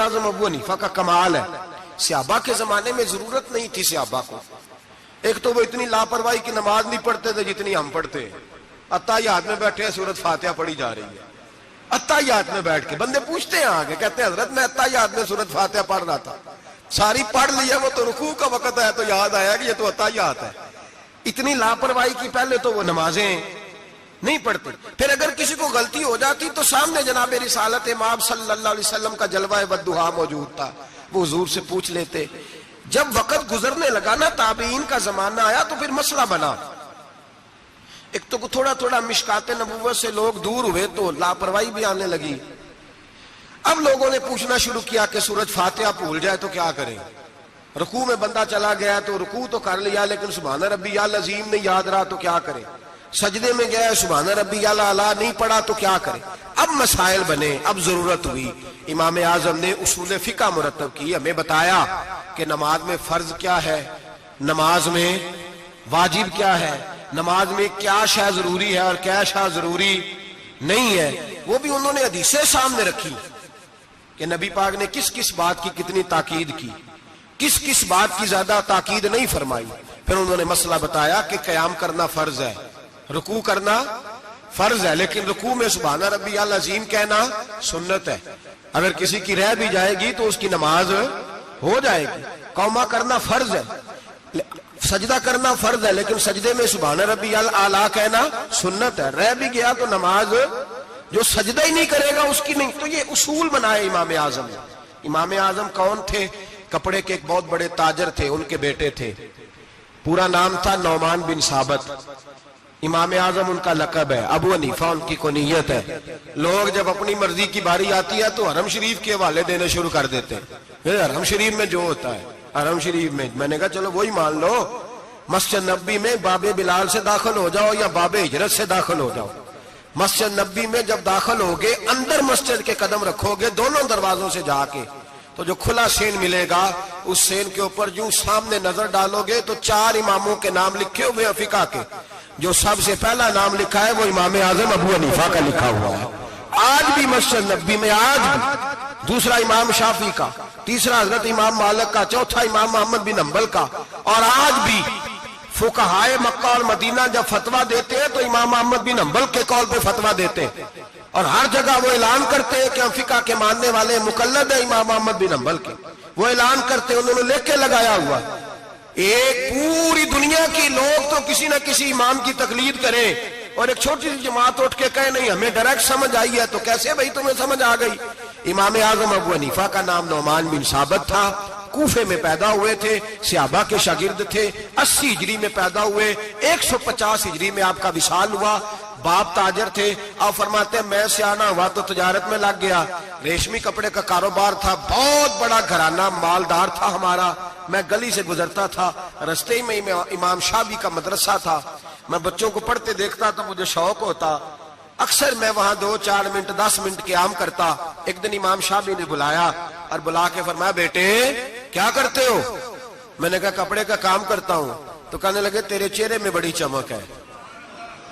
اعظم ابو حنیفہ کا کمال ہے، صحابہ کے زمانے میں ضرورت نہیں تھی صحابہ کو. ایک تو وہ اتنی لاپرواہی کی نماز نہیں پڑھتے تھے جتنی ہم پڑھتے ہیں. اتحیات میں بیٹھے ہیں، سورۃ فاتحہ پڑھی جا رہی ہے. اتحیات میں بیٹھ کے بندے پوچھتے ہیں آگے، کہتے ہیں حضرت میں اتحیات میں سورۃ فاتحہ پڑھ رہا تھا، ساری پڑھ لیا، وہ تو رکوع کا وقت ہے تو یاد آیا کہ یہ تو اتحیات ہے. اتنی لاپرواہی کی پہلے تو وہ نمازیں نہیں پڑھتے. پھر اگر کسی کو غلطی ہو جاتی تو سامنے جناب رسالت امام صلی اللہ علیہ وسلم کا جلوہ والضحیٰ موجود تھا، وہ حضور سے پوچھ لیتے. جب وقت گزرنے لگا نا، تابعین کا زمانہ آیا تو پھر مسئلہ بنا. ایک تو تھوڑا تھوڑا مشکات نبوت سے لوگ دور ہوئے تو لاپرواہی بھی آنے لگی. اب لوگوں نے پوچھنا شروع کیا کہ سورۃ فاتحہ بھول جائے تو کیا کریں. رکوع میں بندہ چلا گیا تو رکوع تو کر لیا لیکن سبحان ربی العظیم نہیں یاد رہا تو کیا کرے. سجدے میں گیا سبحان ربی الاعلیٰ نہیں پڑھا تو کیا کرے. اب مسائل بنے، اب ضرورت ہوئی. امام اعظم نے اصول فقہ مرتب کی، ہمیں بتایا کہ نماز میں فرض کیا ہے، نماز میں واجب کیا ہے، نماز میں کیا شے ضروری ہے اور کیا شے ضروری نہیں ہے. وہ بھی انہوں نے حدیثیں سامنے رکھی کہ نبی پاک نے کس کس بات کی کتنی تاکید کی، کس کس بات کی زیادہ تاکید نہیں فرمائی. پھر انہوں نے مسئلہ بتایا کہ قیام کرنا فرض ہے، رکوع کرنا فرض ہے، لیکن رکوع میں سبحان ربی العظیم کہنا سنت ہے. اگر کسی کی رہ بھی جائے گی تو اس کی نماز ہو جائے گی. قوما کرنا فرض ہے، سجدہ کرنا فرض ہے، لیکن سجدے میں سبحان ربی الاعلیٰ کہنا سنت ہے. رہ بھی گیا تو نماز جو سجدہ ہی نہیں کرے گا اس کی نہیں. تو یہ اصول بنائے امام اعظم نے. امام اعظم کون تھے؟ کپڑے کے ایک بہت بڑے تاجر تھے، ان کے بیٹے تھے، پورا نام تھا نعمان بن ثابت. امام اعظم ان کا لقب ہے، ابو حنیفہ ان کی کنیت ہے. لوگ جب اپنی مرضی کی باری آتی ہے تو حرم شریف کے حوالے دینے شروع کر دیتے ہیں. حرم شریف میں جو ہوتا ہے، حرم شریف میں نے کہا چلو وہی مان لو. مسجد نبی میں باب بلال سے داخل ہو جاؤ یا باب ہجرت سے داخل ہو جاؤ. مسجد نبی میں جب داخل ہوگے، اندر مسجد کے قدم رکھو گے دونوں دروازوں سے جا کے، تو جو کھلا سین ملے گا اس سین کے اوپر جو سامنے نظر ڈالو گے تو 4 اماموں کے نام لکھے ہوئے ہیں فقہ کے. جو سب سے پہلا نام لکھا ہے وہ امام اعظم ابو حنیفہ کا لکھا ہوا ہے. آج بھی مسجد نبی میں، آج بھی دوسرا امام شافعی کا، تیسرا حضرت امام مالک کا، چوتھا امام محمد بن حنبل کا. اور آج بھی فقہائے مکہ اور مدینہ جب فتویٰ دیتے ہیں تو امام محمد بن حنبل کے قول پہ فتویٰ دیتے ہیں. اور ہر جگہ وہ اعلان کرتے ہیں کہ ہم فقہ کے ماننے والے مقلد ہیں امام محمد بن حنبل کے. وہ اعلان کرتے ہیں، انہوں نے لکھ کے لگایا ہوا. ایک پوری دنیا کی لوگ تو کسی نہ کسی امام کی تقلید کریں اور ایک چھوٹی سی جماعت اٹھ کے کہے نہیں ہمیں ڈائریکٹ سمجھ آئی ہے. تو کیسے بھائی تمہیں سمجھ آ گئی؟ امام اعظم ابو حنیفہ کا نام نعمان بن ثابت تھا، کوفے میں پیدا ہوئے تھے، صحابہ کے شاگرد تھے. 80 ہجری میں پیدا ہوئے، 150 ہجری میں آپ کا وصال ہوا. باپ تاجر تھے. آپ فرماتے ہیں میں سیانا ہوا تو تجارت میں لگ گیا. ریشمی کپڑے کا کاروبار تھا، بہت بڑا گھرانہ مالدار تھا ہمارا. میں گلی سے گزرتا تھا، رستے میں امام شافعی کا مدرسہ تھا. میں بچوں کو پڑھتے دیکھتا تو مجھے شوق ہوتا. اکثر میں وہاں 2-4 منٹ 10 منٹ قیام کرتا. ایک دن امام شافعی نے بلایا اور بلا کے فرمایا بیٹے کیا کرتے ہو؟ میں نے کہا کپڑے کا کام کرتا ہوں. تو کہنے لگے تیرے چہرے میں بڑی چمک ہے،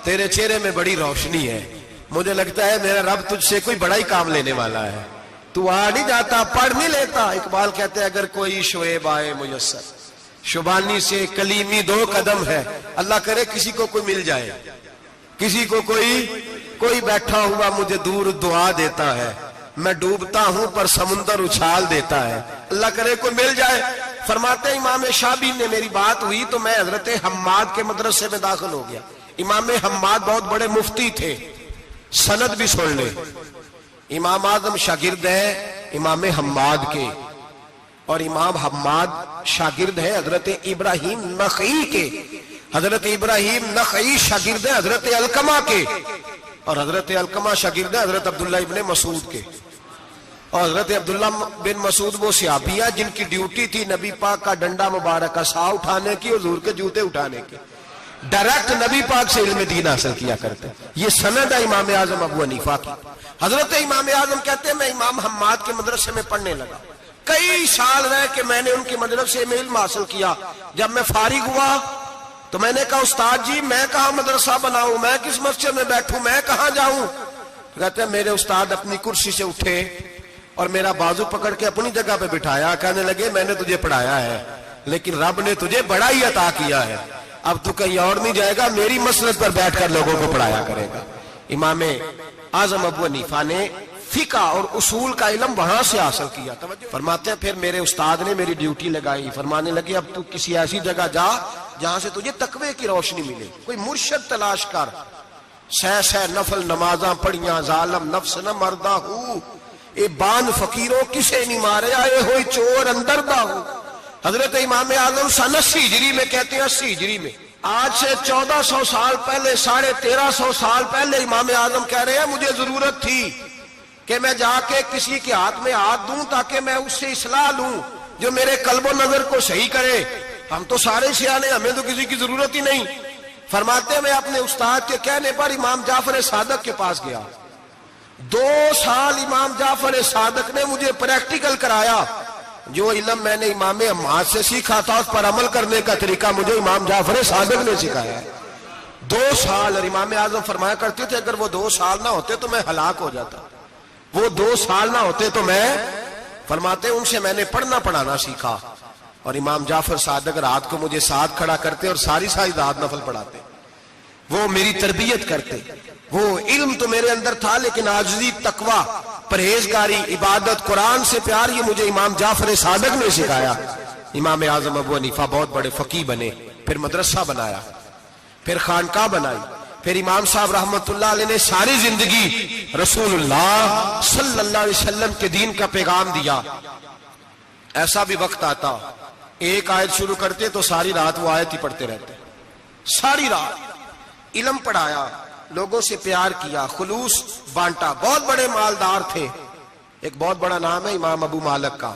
تیرے چہرے میں بڑی روشنی ہے، مجھے لگتا ہے میرا رب تجھ سے کوئی بڑا ہی کام لینے والا ہے. تو آ نہیں جاتا، پڑھ نہیں لیتا. اقبال کہتے ہیں اگر کوئی شعیب آئے میسر، شبانی سے کلیمی 2 قدم ہے. اللہ کرے کسی کو کوئی مل جائے، کسی کو کوئی بیٹھا ہوا مجھے دور دعا دیتا ہے. میں ڈوبتا ہوں پر سمندر اچھال دیتا ہے. اللہ کرے کوئی مل جائے. فرماتے ہیں امام شافعی نے میری بات ہوئی تو میں حضرت حماد کے مدرسے میں داخل ہو گیا. امام حماد بہت بڑے مفتی تھے، سند بھی سن لے. امام اعظم شاگرد ہیں امام حماد کے، اور امام حماد شاگرد ہیں حضرت ابراہیم نخعی کے. حضرت ابراہیم نخعی شاگرد ہیں حضرت علقمہ کے، اور حضرت علقمہ شاگرد ہیں حضرت عبداللہ ابن مسعود کے. اور حضرت عبداللہ بن مسعود وہ صحابی ہیں جن کی ڈیوٹی تھی نبی پاک کا ڈنڈا مبارک کا سا اٹھانے کی، حضور کے جوتے اٹھانے کی. ڈائریکٹ نبی پاک سے علم دین حاصل کیا کرتے. یہ سند ہے امام اعظم ابو حنیفہ کی. حضرت امام اعظم کہتے ہیں میں امام حماد کے مدرسے میں پڑھنے لگا. کئی سال رہ کے میں نے ان کے مدرسے میں علم حاصل کیا. جب میں فارغ ہوا تو میں نے کہا استاد جی میں کہاں مدرسہ بناؤں، میں کس مسجد میں بیٹھوں، میں کہاں جاؤں؟ کہتے ہیں میرے استاد اپنی کرسی سے اٹھے اور میرا بازو پکڑ کے اپنی جگہ پہ بٹھایا. کہنے لگے میں نے تجھے پڑھایا ہے لیکن رب نے تجھے بڑا ہی عطا کیا ہے, اب تو کہیں اور نہیں جائے گا, میری مسلک پر بیٹھ کر لوگوں کو پڑھایا کرے گا. امام اعظم ابو حنیفہ نے فقہ اور اصول کا علم وہاں سے حاصل کیا. فرماتے ہیں پھر میرے استاد نے میری ڈیوٹی لگائی, فرمانے لگے اب تو کسی ایسی جگہ جا جہاں سے تجھے تقوی کی روشنی ملے, کوئی مرشد تلاش کر, سہ نفل نمازاں پڑھیاں, ظالم نفس نہ مردہ ہو, اے بان فقیروں کسے نہیں مارے, آئے ہوئی چور اندر دا ہو. حضرت امام اعظم سن 80 ہجری میں, کہتے ہیں 80 ہجری میں, آج سے 1400 سال پہلے, 1350 سال پہلے امام اعظم کہہ رہے ہیں مجھے ضرورت تھی کہ میں جا کے کسی کے ہاتھ میں ہاتھ دوں تاکہ میں اس سے اصلاح لوں جو میرے قلب و نظر کو صحیح کرے. ہم تو سارے سیانے, ہمیں تو کسی کی ضرورت ہی نہیں. فرماتے میں اپنے استاد کے کہنے پر امام جعفر صادق کے پاس گیا. 2 سال امام جعفر صادق نے مجھے پریکٹیکل کرایا. جو علم میں نے امام حماد سے سیکھا تھا اس پر عمل کرنے کا طریقہ مجھے امام جعفر صادق نے سکھایا ہے. 2 سال. اور امام اعظم فرمایا کرتے تھے اگر وہ 2 سال نہ ہوتے تو میں ہلاک ہو جاتا, وہ 2 سال نہ ہوتے تو میں, فرماتے ان سے میں نے پڑھنا پڑھانا سیکھا. اور امام جعفر صادق رات کو مجھے ساتھ کھڑا کرتے اور ساری رات نفل پڑھاتے, وہ میری تربیت کرتے. وہ علم تو میرے اندر تھا لیکن عاجزی, تقوی, پرہیزگاری, عبادت, قرآن سے پیار, یہ مجھے امام جعفر صادق نے سکھایا. امام اعظم ابو حنیفہ بہت بڑے فقیہ بنے, پھر مدرسہ بنایا, پھر خانقاہ بنائی, پھر امام صاحب رحمت اللہ علیہ نے ساری زندگی رسول اللہ صلی اللہ علیہ وسلم کے دین کا پیغام دیا. ایسا بھی وقت آتا ایک آیت شروع کرتے تو ساری رات وہ آیت ہی پڑھتے رہتے, ساری رات علم پڑھایا, لوگوں سے پیار کیا, خلوص بانٹا. بہت بڑے مالدار تھے. ایک بہت بڑا نام ہے امام ابو مالک کا,